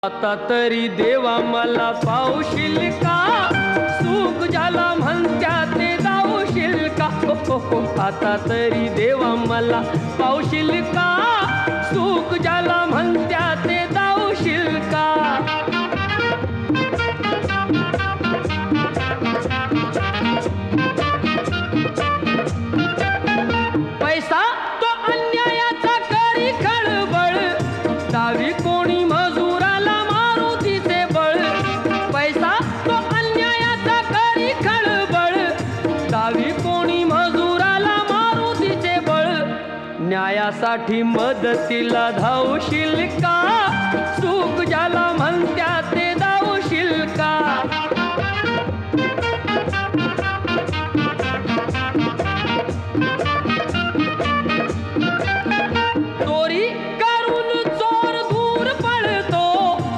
आता तरी देवा मला पावशील का, सुख ज्याला म्हणत्या ते जाऊशील का, आता तरी देवा मला पावशील का, सुख ज्याला म्हणत्या ते जाऊशील का. पैसा तो अन्यायाचा करी खळबळ, डावी कोणी मजुराला मारू तिचे बळ. पैसा तो अन्यायाचा करी खळबळ, डावी कोणी मजुराला मारू तिचे बळ. न्यायासाठी मदतीला धावशील का, सुख ज्याला म्हणत्या ते धावशील का.